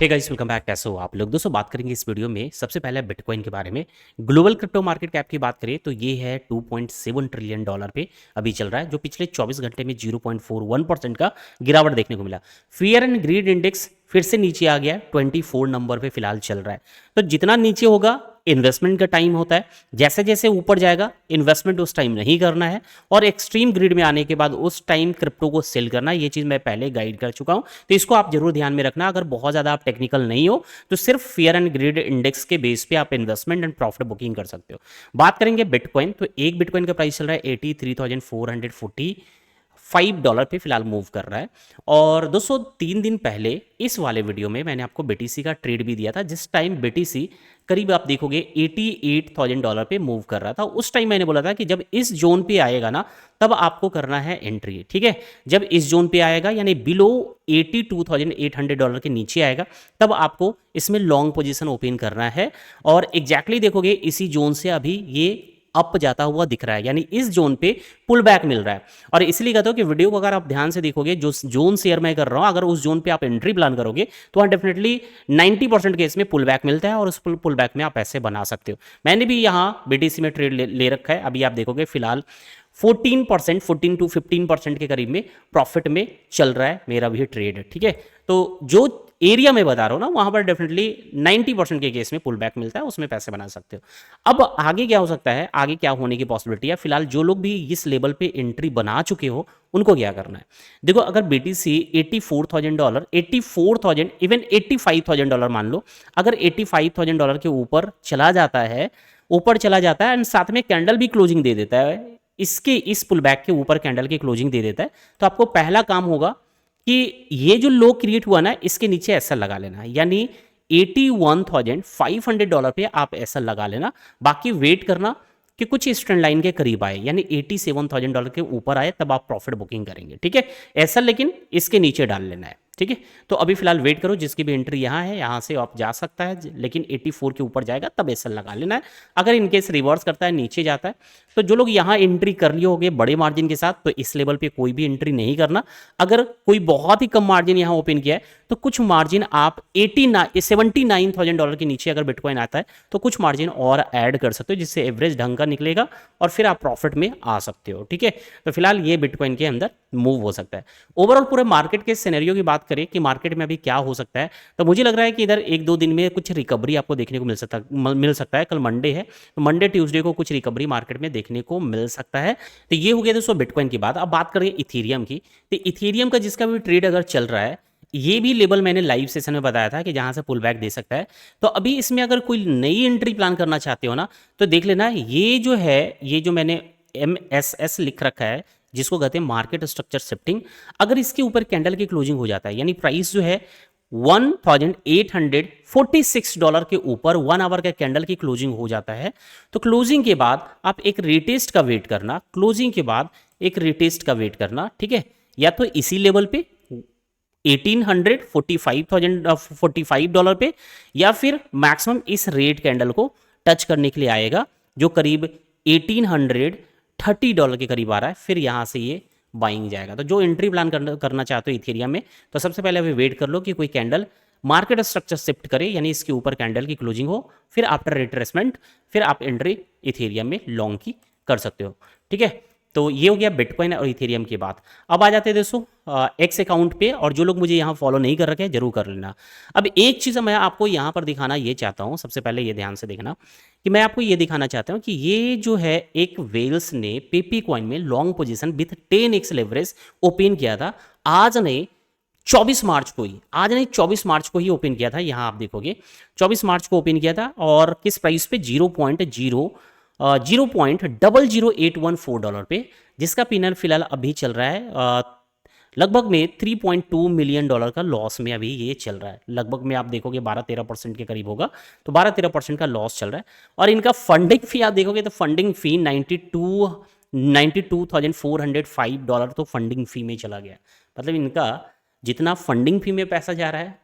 Hey guys, welcome back. कैसे हो आप लोग? दोस्तों बात करेंगे इस वीडियो में सबसे पहले बिटकॉइन के बारे में। ग्लोबल क्रिप्टो मार्केट कैप की बात करें तो ये है 2.7 ट्रिलियन डॉलर पे अभी चल रहा है, जो पिछले 24 घंटे में 0.41% का गिरावट देखने को मिला। फियर एंड ग्रीड इंडेक्स फिर से नीचे आ गया, 24 नंबर पे फिलहाल चल रहा है। तो जितना नीचे होगा इन्वेस्टमेंट का टाइम होता है, जैसे जैसे ऊपर जाएगा इन्वेस्टमेंट उस टाइम नहीं करना है, और एक्सट्रीम ग्रिड में आने के बाद उस टाइम क्रिप्टो को सेल करना है। ये चीज़ मैं पहले गाइड कर चुका हूं, तो इसको आप जरूर ध्यान में रखना। अगर बहुत ज़्यादा आप टेक्निकल नहीं हो तो सिर्फ फियर एंड ग्रिड इंडेक्स के बेस पे आप इन्वेस्टमेंट एंड प्रॉफिट बुकिंग कर सकते हो। बात करेंगे बिटकॉइन, तो एक बिटकॉइन का प्राइस चल रहा है $83,445 पे फिलहाल मूव कर रहा है। और दोस्तों 3 दिन पहले इस वाले वीडियो में मैंने आपको बीटीसी का ट्रेड भी दिया था, जिस टाइम बीटीसी करीब आप देखोगे $88,000 पे मूव कर रहा था। उस टाइम मैंने बोला था कि जब इस जोन पे आएगा ना तब आपको करना है एंट्री, ठीक है। जब इस जोन पे आएगा यानी बिलो $82,800 के नीचे आएगा तब आपको इसमें लॉन्ग पोजीशन ओपन करना है। और एग्जैक्टली देखोगे इसी जोन से अभी ये अप जाता हुआ दिख रहा है, यानी इस जोन पे पुल बैक मिल रहा है। और इसलिए कहता हूं कि वीडियो को अगर आप ध्यान से देखोगे, जो जोन शेयर मैं कर रहा हूं, अगर उस जोन पे आप एंट्री प्लान करोगे तो वहां डेफिनेटली 90% केस में पुल बैक मिलता है और उस पुल बैक में आप पैसे बना सकते हो। मैंने भी यहाँ बीटीसी में ट्रेड ले रखा है। अभी आप देखोगे फिलहाल 14% 14 to 15% के करीब में प्रॉफिट में चल रहा है मेरा भी ट्रेड, ठीक है। तो जो एरिया में बता रहा हूं ना वहां पर डेफिनेटली 90% के केस में पुल बैक मिलता है, उसमें पैसे बना सकते हो। अब आगे क्या हो सकता है, आगे क्या होने की पॉसिबिलिटी है? फिलहाल जो लोग भी इस लेवल पे एंट्री बना चुके हो उनको क्या करना है? देखो, अगर बीटीसी $84,000 84,000 इवन $85,000 मान लो, अगर $85,000 के ऊपर चला जाता है, एंड साथ में कैंडल भी क्लोजिंग दे देता है, इसके इस पुल बैक के ऊपर कैंडल की क्लोजिंग दे देता है, तो आपको पहला काम होगा कि ये जो लो क्रिएट हुआ ना इसके नीचे ऐसा लगा लेना, यानी $81,500 पे आप ऐसा लगा लेना। बाकी वेट करना कि कुछ इस ट्रेंड लाइन के करीब आए, यानी $87,000 के ऊपर आए तब आप प्रॉफिट बुकिंग करेंगे, ठीक है। ऐसा लेकिन इसके नीचे डाल लेना है, ठीक है। तो अभी फिलहाल वेट करो, जिसकी भी एंट्री यहाँ है यहाँ से आप जा सकता है, लेकिन 84 के ऊपर जाएगा तब ऐसा लगा लेना है। अगर इनकेस रिवर्स करता है, नीचे जाता है, तो जो लोग यहाँ एंट्री कर लिए होंगे बड़े मार्जिन के साथ, तो इस लेवल पे कोई भी एंट्री नहीं करना। अगर कोई बहुत ही कम मार्जिन यहाँ ओपन किया है तो कुछ मार्जिन आप $79,000 के नीचे अगर बिटकॉइन आता है तो कुछ मार्जिन और ऐड कर सकते हो, जिससे एवरेज ढंग का निकलेगा और फिर आप प्रॉफिट में आ सकते हो, ठीक है। तो फिलहाल ये बिटकॉइन के अंदर मूव हो सकता है। ओवरऑल पूरे मार्केट के सिनेरियो की बात करें कि मार्केट में अभी क्या हो सकता है, तो मुझे लग रहा है कि इधर 1-2 दिन में कुछ रिकवरी आपको देखने को मिल सकता है। कल मंडे है, तो मंडे ट्यूसडे को कुछ रिकवरी मार्केट में देखने को मिल सकता है। तो ये हो गया दोस्तों बिटकॉइन की बात। अब बात करें इथेरियम की, तो इथेरियम का जिसका भी ट्रेड अगर चल रहा है, ये भी लेवल मैंने लाइव सेशन में बताया था कि जहां से पुल बैक दे सकता है। तो अभी इसमें अगर कोई नई एंट्री प्लान करना चाहते हो ना तो देख लेना, ये जो है, ये जो मैंने MSS लिख रखा है जिसको कहते हैं मार्केट स्ट्रक्चर शिफ्टिंग, अगर इसके ऊपर कैंडल की क्लोजिंग हो जाता है, यानी प्राइस जो है $1,846 के ऊपर 1 आवर का कैंडल की क्लोजिंग हो जाता है, तो क्लोजिंग के बाद आप एक रिटेस्ट का वेट करना, क्लोजिंग के बाद एक रिटेस्ट का वेट करना, ठीक है। या तो इसी लेवल पे $1,845 पे, या फिर मैक्सिमम इस रेट कैंडल को टच करने के लिए आएगा जो करीब $1,830 के करीब आ रहा है, फिर यहां से ये बाइंग जाएगा। तो जो एंट्री प्लान करना चाहते हो इथेरियम में, तो सबसे पहले अभी वेट कर लो कि कोई कैंडल मार्केट स्ट्रक्चर शिफ्ट करे, यानी इसके ऊपर कैंडल की क्लोजिंग हो, फिर आफ्टर रिट्रेसमेंट फिर आप एंट्री इथेरियम में लॉन्ग की कर सकते हो, ठीक है। तो ये हो गया बिटकॉइन और इथेरियम की बात। अब आ जाते हैं दोस्तों एक्स अकाउंट पे, और जो लोग मुझे यहाँ फॉलो नहीं कर रखे हैं जरूर कर लेना। अब एक चीज़ मैं आपको यहाँ पर दिखाना ये चाहता हूँ, सबसे पहले ये ध्यान से देखना कि मैं आपको ये दिखाना चाहता हूँ कि ये जो है एक वेल्स ने पेपी कॉइन में long position with 10x leverage open किया था। आज ने 24 मार्च को ही ओपन किया था। यहाँ आप देखोगे 24 मार्च को ओपन किया था, और किस प्राइस पे? 0.008114 पे, जिसका पिनर फिलहाल अभी चल रहा है लगभग में $3.2 मिलियन का लॉस में अभी ये चल रहा है। लगभग में आप देखोगे 12-13% के करीब होगा, तो 12-13% का लॉस चल रहा है। और इनका फंडिंग फी आप देखोगे तो फंडिंग फी $92,405 तो फंडिंग फी में चला गया। मतलब इनका जितना फंडिंग फी में पैसा जा रहा है,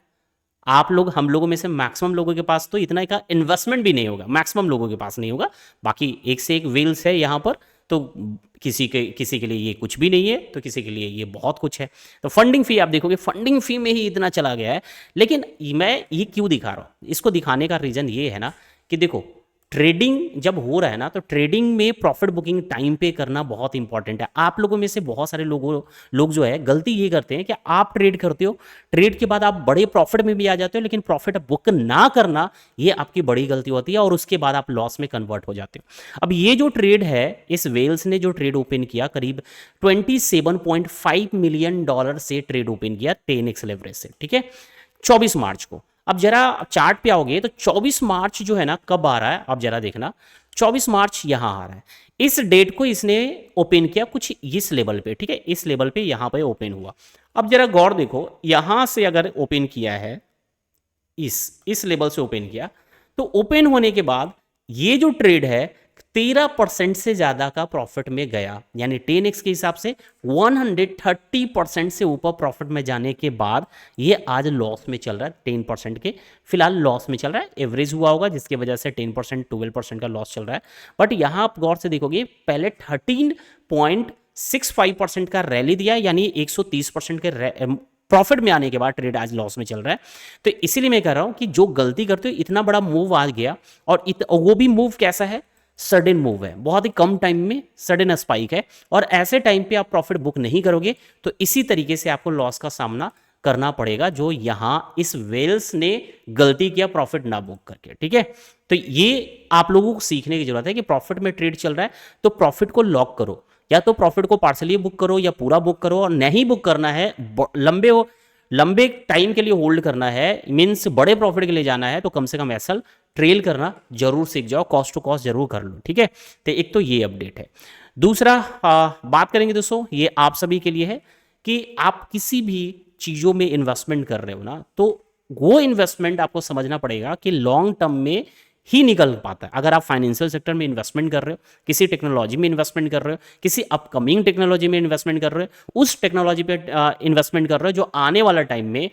हम लोगों में से मैक्सिमम लोगों के पास तो इतना का इन्वेस्टमेंट भी नहीं होगा, मैक्सिमम लोगों के पास नहीं होगा। बाकी एक से एक वेल्स है यहाँ पर, तो किसी के लिए ये कुछ भी नहीं है, तो किसी के लिए ये बहुत कुछ है। तो फंडिंग फी आप देखोगे, फंडिंग फी में ही इतना चला गया है। लेकिन मैं ये क्यों दिखा रहा हूँ, इसको दिखाने का रीज़न ये है ना कि देखो, ट्रेडिंग जब हो रहा है ना, तो ट्रेडिंग में प्रॉफिट बुकिंग टाइम पे करना बहुत इंपॉर्टेंट है। आप लोगों में से बहुत सारे लोग जो है गलती ये करते हैं कि आप ट्रेड करते हो, ट्रेड के बाद आप बड़े प्रॉफिट में भी आ जाते हो, लेकिन प्रॉफिट बुक ना करना ये आपकी बड़ी गलती होती है, और उसके बाद आप लॉस में कन्वर्ट हो जाते हो। अब ये जो ट्रेड है, इस वेल्स ने जो ट्रेड ओपन किया, करीब $27.5 मिलियन से ट्रेड ओपन किया 10x लेवरेज से, ठीक है, 24 मार्च को। अब जरा चार्ट पे आओगे तो 24 मार्च जो है ना कब आ रहा है, आप जरा देखना, 24 मार्च यहां आ रहा है। इस डेट को इसने ओपन किया कुछ इस लेवल पे, ठीक है, इस लेवल पे यहां पे ओपन हुआ। अब जरा गौर देखो, यहां से अगर ओपन किया है, इस लेवल से ओपन किया, तो ओपन होने के बाद ये जो ट्रेड है 13% से ज्यादा का प्रॉफिट में गया, यानी 10x के हिसाब से 130% से ऊपर प्रॉफिट में जाने के बाद ये आज लॉस में चल रहा है, 10% के फिलहाल लॉस में चल रहा है। एवरेज हुआ होगा जिसकी वजह से 10% 12% का लॉस चल रहा है। बट यहां आप गौर से देखोगे, पहले 13.65% का रैली दिया, यानी 130% के प्रॉफिट में आने के बाद ट्रेड आज लॉस में चल रहा है। तो इसीलिए मैं कह रहा हूं कि जो गलती करते हो, इतना बड़ा मूव आ गया, और वो भी मूव कैसा है, सडन मूव है, बहुत ही कम टाइम में सडन स्पाइक है, और ऐसे टाइम पे आप प्रॉफिट बुक नहीं करोगे तो इसी तरीके से आपको लॉस का सामना करना पड़ेगा, जो यहां इस वेल्स ने गलती किया प्रॉफिट ना बुक करके, ठीक है। तो ये आप लोगों को सीखने की जरूरत है कि प्रॉफिट में ट्रेड चल रहा है तो प्रॉफिट को लॉक करो, या तो प्रॉफिट को पार्सली बुक करो या पूरा बुक करो, और नहीं बुक करना है, लंबे टाइम के लिए होल्ड करना है, मीन्स बड़े प्रॉफिट के लिए जाना है, तो कम से कम एसएल ट्रेल करना जरूर सीख जाओ, कॉस्ट टू कॉस्ट जरूर कर लो, ठीक है। तो एक तो ये अपडेट है। दूसरा बात करेंगे दोस्तों, ये आप सभी के लिए है कि आप किसी भी चीज़ों में इन्वेस्टमेंट कर रहे हो ना, तो वो इन्वेस्टमेंट आपको समझना पड़ेगा कि लॉन्ग टर्म में ही निकल पाता है। अगर आप फाइनेंशियल सेक्टर में इन्वेस्टमेंट कर रहे हो, किसी टेक्नोलॉजी में इन्वेस्टमेंट कर रहे हो, किसी अपकमिंग टेक्नोलॉजी में इन्वेस्टमेंट कर रहे हो, उस टेक्नोलॉजी पे इन्वेस्टमेंट कर रहे हो जो आने वाला टाइम में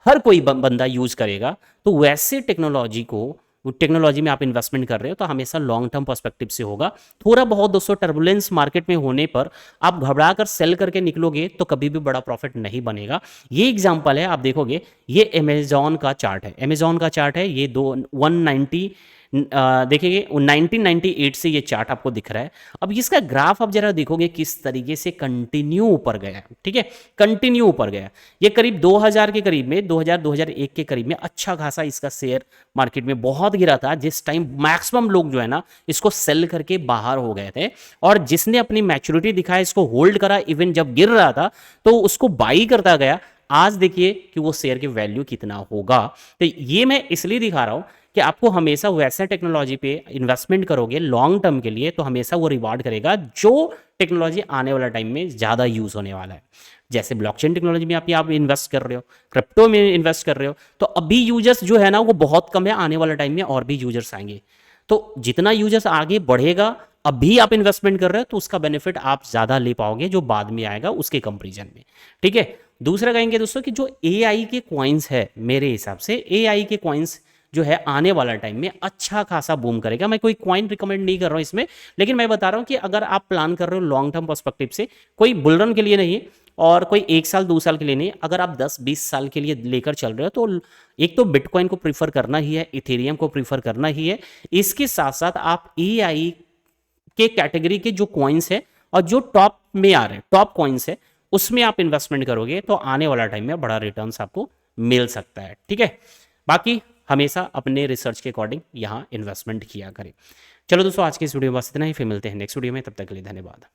हर कोई बंदा यूज करेगा, तो वैसे टेक्नोलॉजी में आप इन्वेस्टमेंट कर रहे हो तो हमेशा लॉन्ग टर्म पर्सपेक्टिव से होगा। थोड़ा बहुत दोस्तों टर्बुलेंस मार्केट में होने पर आप घबरा कर सेल करके निकलोगे तो कभी भी बड़ा प्रॉफिट नहीं बनेगा। ये एग्जांपल है, आप देखोगे, ये अमेजॉन का चार्ट है, अमेजॉन का चार्ट है, ये 190 देखिए 1998 से ये चार्ट आपको दिख रहा है। अब इसका ग्राफ आप जरा देखोगे किस तरीके से कंटिन्यू ऊपर गया है, ठीक है, कंटिन्यू ऊपर गया। ये करीब 2000 के करीब में, 2001 के करीब में अच्छा खासा इसका शेयर मार्केट में बहुत गिरा था, जिस टाइम मैक्सिमम लोग जो है ना इसको सेल करके बाहर हो गए थे, और जिसने अपनी मैच्योरिटी दिखाया इसको होल्ड करा, इवन जब गिर रहा था तो उसको बाई करता गया। आज देखिए कि वो शेयर की वैल्यू कितना होगा। तो ये मैं इसलिए दिखा रहा हूं कि आपको हमेशा वैसा टेक्नोलॉजी पे इन्वेस्टमेंट करोगे लॉन्ग टर्म के लिए तो हमेशा वो रिवार्ड करेगा जो टेक्नोलॉजी आने वाला टाइम में ज़्यादा यूज़ होने वाला है। जैसे ब्लॉकचेन टेक्नोलॉजी में आप इन्वेस्ट कर रहे हो, क्रिप्टो में इन्वेस्ट कर रहे हो, तो अभी यूजर्स जो है ना वो बहुत कम है, आने वाला टाइम में और भी यूजर्स आएंगे। तो जितना यूजर्स आगे बढ़ेगा, अभी आप इन्वेस्टमेंट कर रहे हो तो उसका बेनिफिट आप ज़्यादा ले पाओगे जो बाद में आएगा उसके कंपेरिजन में, ठीक है। दूसरा कहेंगे दोस्तों कि जो AI के कॉइन्स है, मेरे हिसाब से AI के कॉइन्स जो है आने वाला टाइम में अच्छा खासा बूम करेगा। मैं कोई कॉइन रिकमेंड नहीं कर रहा हूं इसमें, लेकिन मैं बता रहा हूं कि अगर आप प्लान कर रहे हो लॉन्ग टर्म पर्सपेक्टिव से, कोई बुलरन के लिए नहीं है और कोई 1 साल 2 साल के लिए नहीं, अगर आप 10-20 साल के लिए लेकर चल रहे हो तो एक तो बिटकॉइन को प्रीफर करना ही है, इथेरियम को प्रीफर करना ही है। इसके साथ साथ आप AI के कैटेगरी के जो कॉइन्स है और जो टॉप में आ रहे हैं, टॉप कॉइन्स है, उसमें आप इन्वेस्टमेंट करोगे तो आने वाला टाइम में बड़ा रिटर्न्स आपको मिल सकता है, ठीक है। बाकी हमेशा अपने रिसर्च के अकॉर्डिंग यहाँ इन्वेस्टमेंट किया करें। चलो दोस्तों, आज की इस वीडियो में बस इतना ही, फिर मिलते हैं नेक्स्ट वीडियो में, तब तक के लिए धन्यवाद।